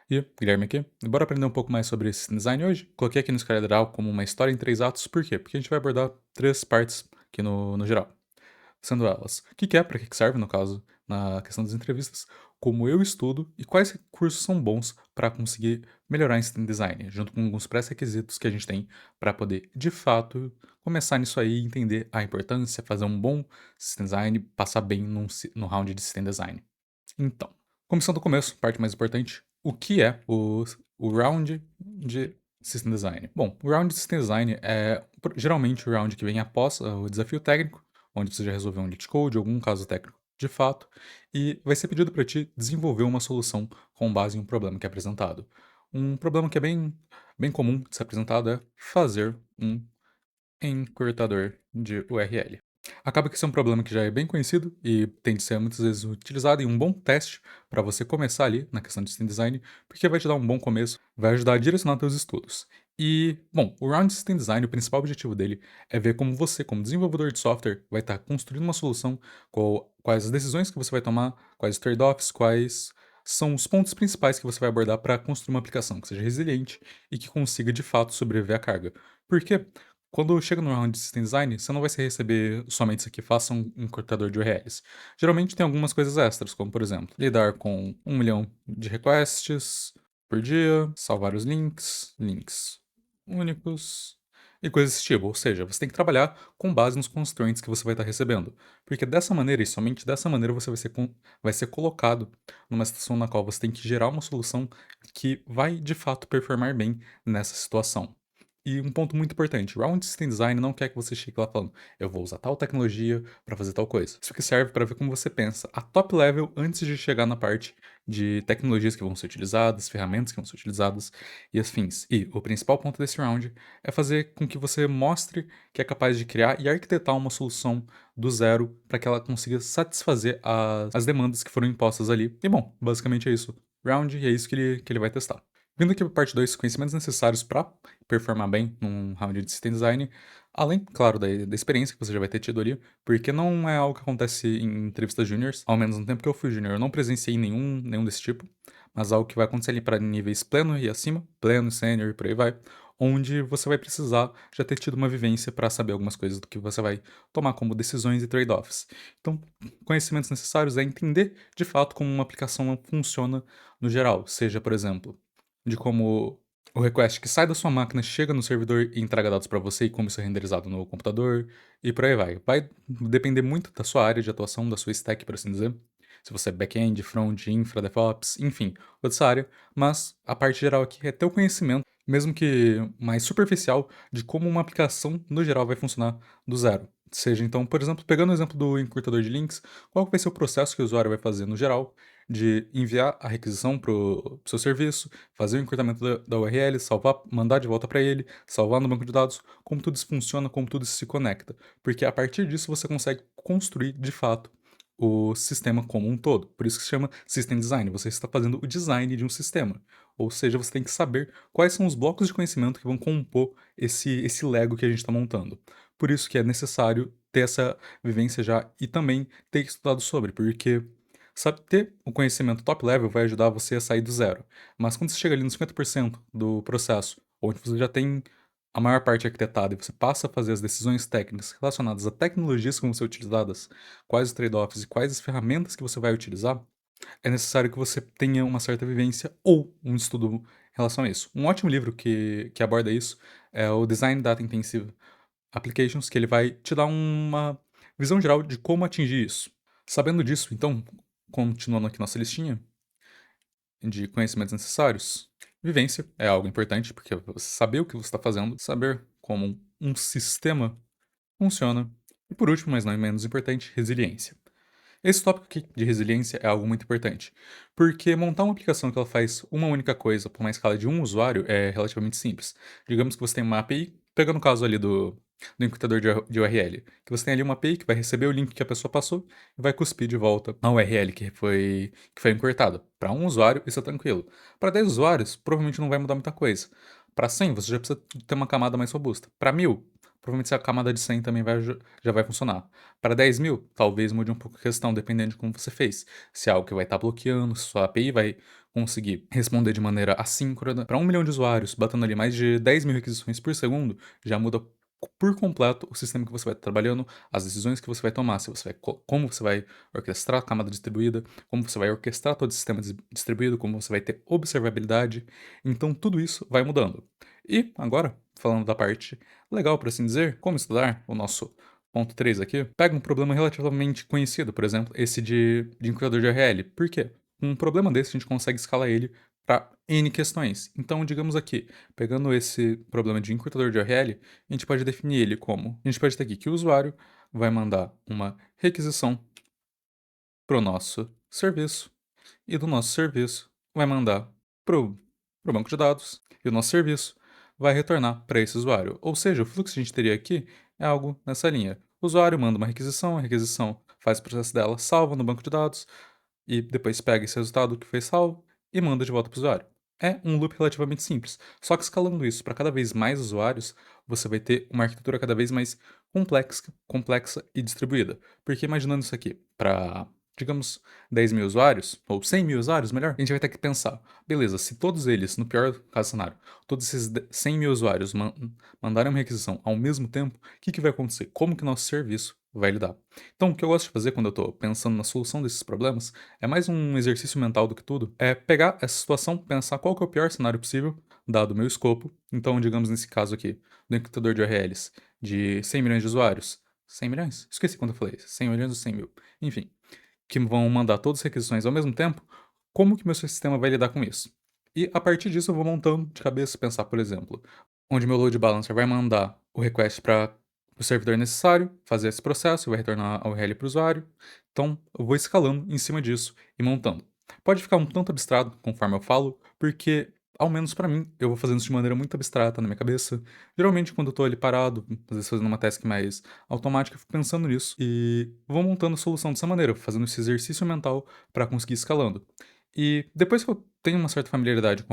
E Guilherme aqui. Bora aprender um pouco mais sobre System Design hoje? Coloquei aqui no Escalera como uma história em 3 atos, por quê? Porque a gente vai abordar 3 partes aqui no geral. Sendo elas, o que é, para que serve, no caso, na questão das entrevistas, como eu estudo e quais recursos são bons para conseguir melhorar em System Design, junto com alguns pré-requisitos que a gente tem para poder, de fato, começar nisso aí e entender a importância, fazer um bom System Design, passar bem no round de System Design. Então, começando do começo, parte mais importante, o que é o round de System Design? Bom, o round de System Design é geralmente o round que vem após o desafio técnico, onde você já resolveu um cheat code, algum caso técnico de fato, e vai ser pedido para ti desenvolver uma solução com base em um problema que é apresentado. Um problema que é bem comum de ser apresentado é fazer um encurtador de URL. Acaba que esse é um problema que já é bem conhecido e tem de ser muitas vezes utilizado em um bom teste para você começar ali na questão de System Design, porque vai te dar um bom começo, vai ajudar a direcionar teus estudos. E, bom, o Round System Design, o principal objetivo dele é ver como você, como desenvolvedor de software, vai estar construindo uma solução, quais as decisões que você vai tomar, quais os trade-offs, quais são os pontos principais que você vai abordar para construir uma aplicação que seja resiliente e que consiga de fato sobreviver à carga. Por quê? Quando chega no round de System Design, você não vai se receber somente isso aqui, faça um encurtador de URLs. Geralmente tem algumas coisas extras, como por exemplo, lidar com 1 milhão de requests por dia, salvar os links únicos e coisas desse tipo. Ou seja, você tem que trabalhar com base nos constraints que você vai estar recebendo. Porque dessa maneira, e somente dessa maneira, você vai ser colocado numa situação na qual você tem que gerar uma solução que vai de fato performar bem nessa situação. E um ponto muito importante, Round System Design não quer que você chegue lá falando, eu vou usar tal tecnologia para fazer tal coisa. Isso que serve para ver como você pensa a top level antes de chegar na parte de tecnologias que vão ser utilizadas, ferramentas que vão ser utilizadas e afins. E o principal ponto desse round é fazer com que você mostre que é capaz de criar e arquitetar uma solução do zero para que ela consiga satisfazer as demandas que foram impostas ali. E bom, basicamente é isso. Round, e é isso que ele vai testar. Vindo aqui para parte 2, conhecimentos necessários para performar bem num round de System Design, além, claro, da experiência que você já vai ter tido ali, porque não é algo que acontece em entrevistas juniors, ao menos no tempo que eu fui junior, eu não presenciei nenhum desse tipo, mas algo que vai acontecer ali para níveis pleno e acima, pleno, sênior e por aí vai, onde você vai precisar já ter tido uma vivência para saber algumas coisas do que você vai tomar como decisões e trade-offs. Então, conhecimentos necessários é entender de fato como uma aplicação funciona no geral, seja, por exemplo, de como o request que sai da sua máquina chega no servidor e entrega dados para você e como isso é renderizado no computador e por aí vai. Vai depender muito da sua área de atuação, da sua stack, por assim dizer. Se você é back-end, front, infra, DevOps, enfim, outra área. Mas a parte geral aqui é ter o conhecimento, mesmo que mais superficial, de como uma aplicação no geral vai funcionar do zero. Seja então, por exemplo, pegando o exemplo do encurtador de links, qual vai ser o processo que o usuário vai fazer no geral de enviar a requisição para o seu serviço, fazer o encurtamento da URL, salvar, mandar de volta para ele, salvar no banco de dados, como tudo isso funciona, como tudo isso se conecta. Porque a partir disso você consegue construir, de fato, o sistema como um todo. Por isso que se chama System Design. Você está fazendo o design de um sistema. Ou seja, você tem que saber quais são os blocos de conhecimento que vão compor esse Lego que a gente está montando. Por isso que é necessário ter essa vivência já e também ter estudado sobre, porque sabe, ter o conhecimento top level vai ajudar você a sair do zero. Mas quando você chega ali nos 50% do processo, onde você já tem a maior parte arquitetada e você passa a fazer as decisões técnicas relacionadas a tecnologias que vão ser utilizadas, quais os trade-offs e quais as ferramentas que você vai utilizar, é necessário que você tenha uma certa vivência ou um estudo em relação a isso. Um ótimo livro que aborda isso é o Design Data Intensive Applications, que ele vai te dar uma visão geral de como atingir isso. Sabendo disso, então, continuando aqui nossa listinha de conhecimentos necessários, vivência é algo importante, porque você saber o que você está fazendo, saber como um sistema funciona. E por último, mas não menos importante, resiliência. Esse tópico aqui de resiliência é algo muito importante, porque montar uma aplicação que ela faz uma única coisa por uma escala de um usuário é relativamente simples. Digamos que você tem uma API, pegando o caso ali do encurtador de URL, que você tem ali uma API que vai receber o link que a pessoa passou e vai cuspir de volta a URL que foi encurtada. Para um usuário, isso é tranquilo. Para 10 usuários, provavelmente não vai mudar muita coisa. Para 100, você já precisa ter uma camada mais robusta. Para 1000, provavelmente a camada de 100 também já vai funcionar. Para 10.000, talvez mude um pouco a questão, dependendo de como você fez. Se é algo que vai estar bloqueando, se sua API vai conseguir responder de maneira assíncrona. Para 1 milhão de usuários, batendo ali mais de 10.000 requisições por segundo, já muda por completo o sistema que você vai estar trabalhando, as decisões que você vai tomar, se você vai, como você vai orquestrar a camada distribuída, como você vai orquestrar todo o sistema distribuído, como você vai ter observabilidade. Então tudo isso vai mudando. E agora, falando da parte legal, por assim dizer, como estudar, o nosso ponto 3 aqui, pega um problema relativamente conhecido, por exemplo, esse de encodador de URL. Por quê? Um problema desse a gente consegue escalar ele para N questões. Então, digamos aqui, pegando esse problema de encurtador de URL, a gente pode definir ele como, a gente pode ter aqui que o usuário vai mandar uma requisição para o nosso serviço, e do nosso serviço vai mandar para o banco de dados, e o nosso serviço vai retornar para esse usuário. Ou seja, o fluxo que a gente teria aqui é algo nessa linha. O usuário manda uma requisição, a requisição faz o processo dela, salva no banco de dados, e depois pega esse resultado que foi salvo e manda de volta para o usuário. É um loop relativamente simples, só que escalando isso para cada vez mais usuários, você vai ter uma arquitetura cada vez mais complexa e distribuída. Porque imaginando isso aqui para, digamos, 10.000 usuários, ou 100.000 usuários, melhor, a gente vai ter que pensar, beleza, se todos eles, no pior caso cenário, todos esses 100.000 usuários mandarem uma requisição ao mesmo tempo, o que vai acontecer? Como que nosso serviço vai lidar? Então, o que eu gosto de fazer quando eu estou pensando na solução desses problemas é mais um exercício mental do que tudo. É pegar essa situação, pensar qual que é o pior cenário possível, dado o meu escopo. Então, digamos nesse caso aqui, do encriptador de URLs de 100 milhões de usuários. 100 milhões? Esqueci quando eu falei. 100 milhões ou 100 mil. Enfim, que vão mandar todas as requisições ao mesmo tempo. Como que meu sistema vai lidar com isso? E a partir disso eu vou montando de cabeça, pensar, por exemplo, onde meu load balancer vai mandar o request para o servidor necessário, fazer esse processo, vai retornar a URL para o usuário. Então, eu vou escalando em cima disso e montando. Pode ficar um tanto abstrato conforme eu falo, porque, ao menos para mim, eu vou fazendo isso de maneira muito abstrata na minha cabeça. Geralmente, quando eu tô ali parado, às vezes fazendo uma task mais automática, eu fico pensando nisso e vou montando a solução dessa maneira, fazendo esse exercício mental para conseguir ir escalando. E depois que eu tenho uma certa familiaridade com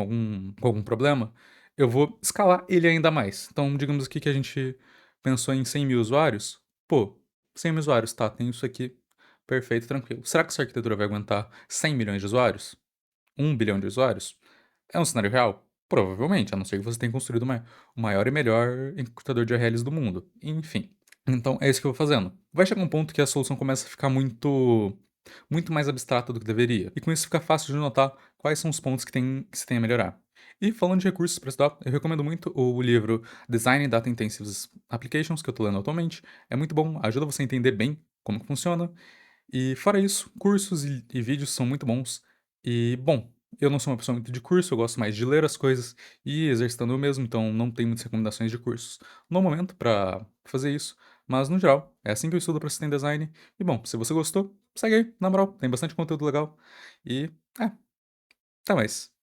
algum problema, eu vou escalar ele ainda mais. Então, digamos aqui que a gente pensou em 100.000 usuários. Pô, 100.000 usuários, tá, tem isso aqui. Perfeito, tranquilo. Será que essa arquitetura vai aguentar 100 milhões de usuários? 1 bilhão de usuários? É um cenário real? Provavelmente, a não ser que você tenha construído o maior e melhor encurtador de URLs do mundo. Enfim. Então, é isso que eu vou fazendo. Vai chegar um ponto que a solução começa a ficar muito mais abstrata do que deveria. E com isso fica fácil de notar quais são os pontos que se tem a melhorar. E falando de recursos para estudar, eu recomendo muito o livro Design Data Intensive Applications, que eu estou lendo atualmente. É muito bom, ajuda você a entender bem como que funciona. E fora isso, cursos e vídeos são muito bons. E, bom, eu não sou uma pessoa muito de curso, eu gosto mais de ler as coisas e ir exercitando eu mesmo, então não tenho muitas recomendações de cursos no momento para fazer isso. Mas, no geral, é assim que eu estudo para System Design. E, bom, se você gostou, segue aí, na moral, tem bastante conteúdo legal. E, até mais.